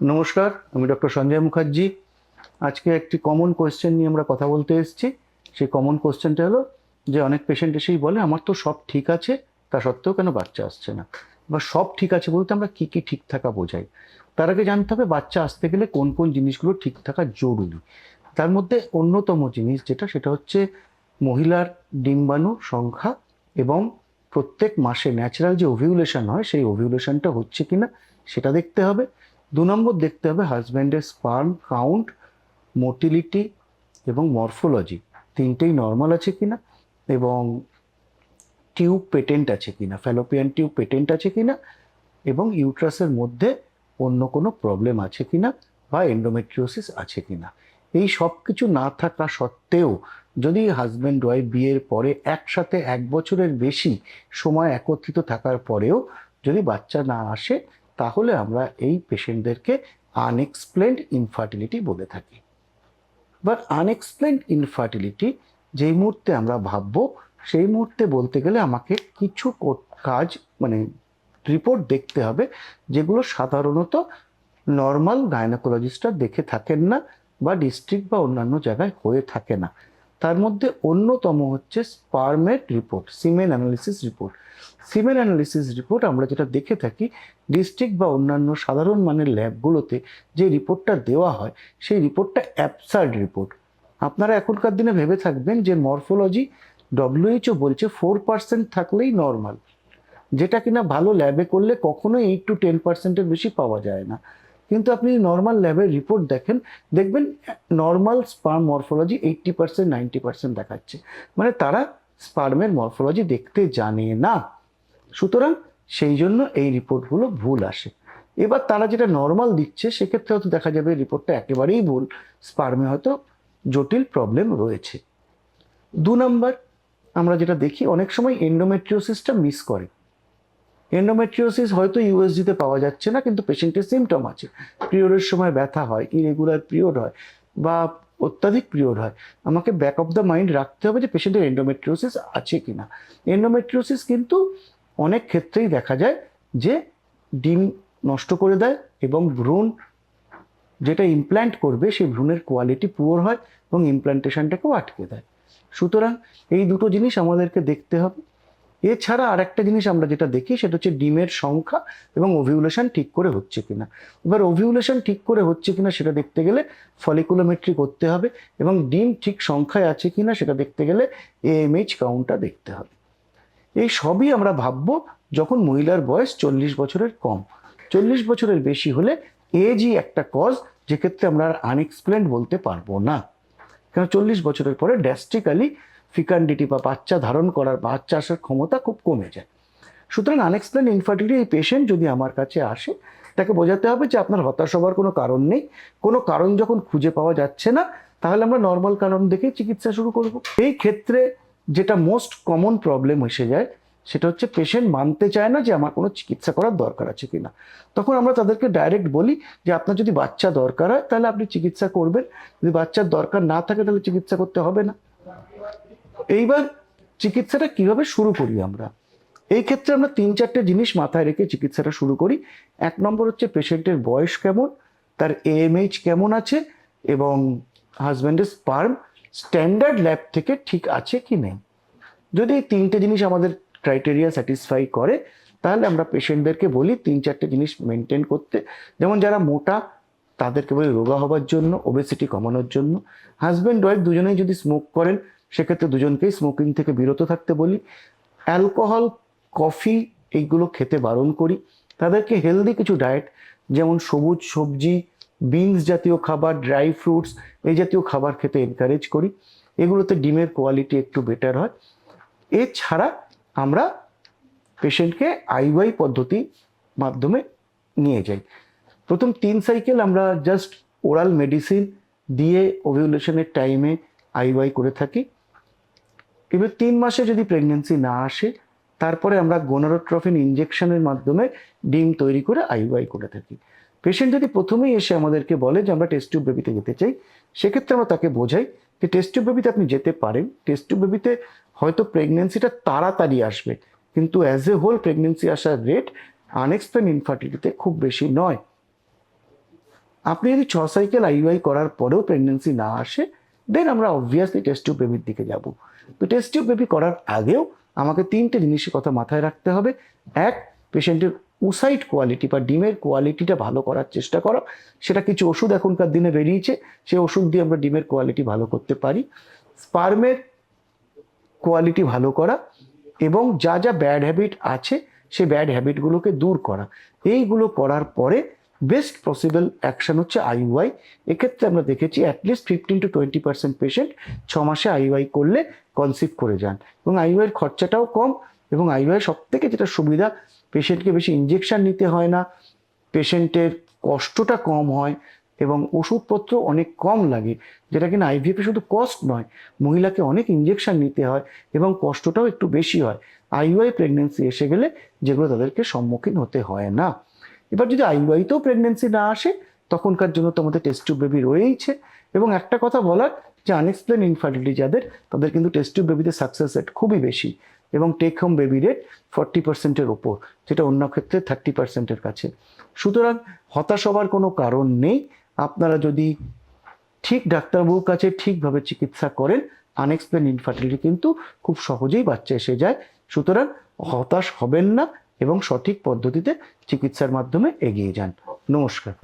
নমস্কার, আমি ডক্টর সঞ্জয় মুখার্জি। আজকে একটি কমন কোয়েশ্চেন নিয়ে আমরা কথা বলতে এসেছি। সেই কমন কোয়েশ্চেনটা হলো যে অনেক পেশেন্ট এসেই বলে আমার তো সব ঠিক আছে, তা সত্ত্বেও কেন বাচ্চা আসছে না। বা সব ঠিক আছে বলতে আমরা কি কি ঠিক থাকা বোঝাই। তার আগে জানতে হবে বাচ্চা আসতে গেলে কোন কোন জিনিসগুলো ঠিক থাকা জরুরি। তার মধ্যে অন্যতম জিনিস যেটা, সেটা হচ্ছে মহিলার ডিম্বাণু সংখ্যা এবং প্রত্যেক মাসে ন্যাচারাল যে ওভিউলেশন হয় সেই ওভিউলেশনটা হচ্ছে কিনা সেটা দেখতে হবে। 2 নম্বর দেখতে হবে হাজব্যান্ডের স্পার্ম কাউন্ট, মোটিলিটি এবং মরফোলজি তিনটেই নর্মাল আছে কিনা, এবং টিউব পেটেন্ট আছে কিনা, ফ্যালোপিয়ান টিউব পেটেন্ট আছে কিনা, এবং ইউট্রাসের মধ্যে অন্য কোনো প্রবলেম আছে কিনা বা এন্ডোমেট্রিওসিস আছে কিনা। এই সব কিছু না থাকা সত্ত্বেও যদি হাজব্যান্ড ওয়াইফ বিয়ের পরে একসাথে 1 বছরের বেশি সময় একত্রিত থাকার পরেও যদি বাচ্চা না আসে, তাহলে আমরা এই পেশেন্টদেরকে আনএক্সপ্লেনড ইনফার্টিলিটি বলে থাকি। বাট আনএক্সপ্লেনড ইনফার্টিলিটি যেই মুহূর্তে আমরা ভাববো, সেই মুহূর্তে বলতে গেলে আমাকে কিছু কাজ মানে রিপোর্ট দেখতে হবে, যেগুলো সাধারণত নর্মাল গাইনোকোলজিস্টরা দেখে থাকেন না বা ডিস্ট্রিক্ট বা অন্যান্য জায়গায় হয়ে থাকে না। তার মধ্যে অন্যতম হচ্ছে স্পার্মের report, সিমেন analysis report. সিমেন analysis report আমরা যেটা দেখে থাকি ডিস্ট্রিক্ট বা অন্যান্য সাধারণ মানের ল্যাবগুলোতে, যে রিপোর্টটা দেওয়া হয় সেই রিপোর্টটা অ্যাবসার্ড রিপোর্ট। আপনারা এখনকার দিনে ভেবে থাকবেন যে মরফোলজি ডব্লিউএইচও বলছে 4% থাকলেই নর্মাল, যেটা কিনা ভালো ল্যাবে করলে কখনোই 8 to 10%-এর বেশি পাওয়া যায় না। কিন্তু আপনি নর্মাল ল্যাবের রিপোর্ট দেখেন, দেখবেন নর্মাল স্পার্ম মরফোলজি 80% 90% দেখাচ্ছে, মানে তারা স্পার্মের মরফোলজি দেখতে জানে না। সুতরাং সেই জন্য এই রিপোর্টগুলো ভুল আসে। এবার তারা যেটা নর্মাল দিচ্ছে সেক্ষেত্রে হয়তো দেখা যাবে রিপোর্টটা একেবারেই ভুল, স্পার্মে হয়তো জটিল প্রবলেম রয়েছে। 2 নম্বর, আমরা যেটা দেখি অনেক সময় এন্ডোমেট্রিওসিসটা মিস করে। এন্ডোমেট্রিওসিস হয়তো ইউএসজিতে পাওয়া যাচ্ছে না, কিন্তু পেশেন্টের সিমটম আছে। পিরিয়ডের সময় ব্যথা হয়, ইরেগুলার পিরিয়ড হয় বা অত্যাধিক পিরিয়ড হয়। আমাকে ব্যাক অফ দ্য মাইন্ড রাখতে হবে যে পেশেন্টের এন্ডোমেট্রিওসিস আছে কিনা। এন্ডোমেট্রিওসিস কিন্তু অনেক ক্ষেত্রেই দেখা যায় যে ডিম নষ্ট করে দেয় এবং ভ্রূণ যেটা ইমপ্ল্যান্ট করবে সেই ভ্রূণের কোয়ালিটি পুয়ার হয় এবং ইমপ্ল্যান্টেশনটাকেও আটকে দেয়। সুতরাং এই দুটো জিনিস আমাদেরকে দেখতে হবে। এছাড়া আরেকটা জিনিস আমরা যেটা দেখি সেটা হচ্ছে ডিমের সংখ্যা এবং ওভিউলেশন ঠিক করে হচ্ছে কিনা। এবার ওভিউলেশন ঠিক করে হচ্ছে কিনা সেটা দেখতে গেলে ফলিকুলোমেট্রি করতে হবে, এবং ডিম ঠিক সংখ্যায় আছে কিনা সেটা দেখতে গেলে এএমএইচ কাউন্টটা দেখতে হবে। এই সবই আমরা ভাববো যখন মহিলার বয়স 40 বছরের কম। 40 বছরের বেশি হলে এজই একটা কজ, যেক্ষেত্রে আমরা আর আনএক্সপ্লেন্ড বলতে পারবো না। কারণ 40 বছরের পরে ড্যাস্ট্রিক্যালি ফিকান্ডিটি বা বাচ্চা ধারণ করার, বাচ্চা আসার ক্ষমতা খুব কমে যায়। সুতরাং আনএক্সপ্লেন ইনফার্টিলিটি এই পেশেন্ট যদি আমার কাছে আসে, তাকে বোঝাতে হবে যে আপনার হতাশ হবার কোনো কারণ নেই। কোনো কারণ যখন খুঁজে পাওয়া যাচ্ছে না, তাহলে আমরা নর্মাল কারণ দেখেই চিকিৎসা শুরু করব। এই ক্ষেত্রে যেটা মোস্ট কমন প্রবলেম এসে যায় সেটা হচ্ছে পেশেন্ট মানতে চায় না যে আমার কোনো চিকিৎসা করার দরকার আছে কিনা। তখন আমরা তাদেরকে ডাইরেক্ট বলি যে আপনার যদি বাচ্চা দরকার হয় তাহলে আপনি চিকিৎসা করবেন, যদি বাচ্চার দরকার না থাকে তাহলে চিকিৎসা করতে হবে না। এইবার চিকিৎসাটা কিভাবে শুরু করি আমরা, এই ক্ষেত্রে আমরা 3-4টে জিনিস মাথায় রেখে চিকিৎসাটা শুরু করি। 1 নম্বর হচ্ছে পেশেন্টের বয়স কেমন, তার এএমএইচ কেমন আছে, এবং হাজব্যান্ডের স্পার্ম স্ট্যান্ডার্ড ল্যাব থেকে ঠিক আছে কি নেই। যদি এই 3টে জিনিস আমাদের ক্রাইটেরিয়া স্যাটিসফাই করে, তাহলে আমরা পেশেন্টদেরকে বলি 3-4টে জিনিস মেনটেন করতে। যেমন যারা মোটা তাদেরকে বলি রোগা হবার জন্য, ওবেসিটি কমানোর জন্য। হাজব্যান্ড ওয়াইফ দুজনেই যদি স্মোক করেন সেক্ষেত্রে দুজনকেই স্মোকিং থেকে বিরত থাকতে বলি। অ্যালকোহল, কফি এইগুলো খেতে বারণ করি। তাদেরকে হেলদি কিছু ডায়েট, যেমন সবুজ সবজি, বিনস জাতীয় খাবার, ড্রাই ফ্রুটস এই জাতীয় খাবার খেতে এনকারেজ করি। এগুলোতে ডিমের কোয়ালিটি একটু বেটার হয়। এছাড়া আমরা পেশেন্টকে আইওয়াই পদ্ধতি মাধ্যমে নিয়ে যাই। প্রথম 3 সাইকেল আমরা জাস্ট ওরাল মেডিসিন দিয়ে ওভিউলেশনের টাইমে আইওয়াই করে থাকি। এবার 3 মাসে যদি প্রেগনেন্সি না আসে, তারপরে আমরা গোনাডোট্রফিন ইঞ্জেকশনের মাধ্যমে ডিম তৈরি করে আইওয়াই করে থাকি। পেশেন্ট যদি প্রথমেই এসে আমাদেরকে বলে যে আমরা টেস্ট টিউব বেবিতে যেতে চাই, সেক্ষেত্রে আমরা তাকে বোঝাই যে টেস্ট টিউব বেবিতে আপনি যেতে পারেন। টেস্ট টিউব বেবিতে হয়তো প্রেগনেন্সিটা তাড়াতাড়ি আসবে, কিন্তু অ্যাজ এ হোল প্রেগনেন্সি আসার রেট আনএক্সপ্লেন ইনফার্টিলিটিতে খুব বেশি নয়। আপনি যদি 6 সাইকেল আইইউআই করার পরেও প্রেগনেন্সি না আসে, দেন আমরা অবভিয়াসলি টেস্ট টিউব বেবির দিকে যাব। তো টেস্ট টিউব বেবি করার আগেও আমাকে 3টে জিনিসের কথা মাথায় রাখতে হবে। এক, পেশেন্টের উসাইট কোয়ালিটি বা ডিমের কোয়ালিটিটা ভালো করার চেষ্টা করা। সেটা কিছু ওষুধ এখনকার দিনে বেরিয়েছে, সেই ওষুধ দিয়ে আমরা ডিমের কোয়ালিটি ভালো করতে পারি। স্পার্মের কোয়ালিটি ভালো করা এবং যা যা ব্যাড হ্যাবিট আছে সেই ব্যাড হ্যাবিটগুলোকে দূর করা। এইগুলো করার পরে বেস্ট পসিবল অ্যাকশন হচ্ছে আইইউআই। এক্ষেত্রে আমরা দেখেছি অ্যাটলিস্ট 15-20% পেশেন্ট 6 মাসে আইইউআই করলে কনসিভ করে যান, এবং আইইউআইয়ের খরচাটাও কম। এবং আইইউআই সব থেকে যেটা সুবিধা, পেশেন্টকে বেশি ইঞ্জেকশন নিতে হয় না, পেশেন্টের কষ্টটা কম হয় এবং ওষুধপত্র অনেক কম লাগে, যেটা কিনা আইভিএফে শুধু কস্ট নয়, মহিলাকে অনেক ইঞ্জেকশন নিতে হয় এবং কষ্টটাও একটু বেশি হয় আইইউআই প্রেগনেন্সি এসে গেলে, যেগুলো তাদেরকে সম্মুখীন হতে হয় না। এবার যদি আইইউআইতেও প্রেগনেন্সি না আসে, তখনকার জন্য তো আমাদের টেস্ট টিউব বেবি রয়েইছে। এবং একটা কথা বলার, যে আনএক্সপ্লেন ইনফার্টিলিটি যাদের, তাদের কিন্তু টেস্ট টিউব বেবিতে সাকসেস রেট খুবই বেশি এবং টেক হোম বেবি রেট 40%-এর ওপর, যেটা অন্য ক্ষেত্রে 30%-এর কাছে। সুতরাং হতাশ হওয়ার কোনো কারণ নেই। আপনারা যদি ঠিক ডাক্তারবাবুর কাছে ঠিকভাবে চিকিৎসা করেন, আনএক্সপ্লেন ইনফার্টিলিটি কিন্তু খুব সহজেই বাচ্চা এসে যায়। সুতরাং হতাশ হবেন না এবং সঠিক পদ্ধতিতে চিকিৎসার মাধ্যমে এগিয়ে যান। নমস্কার।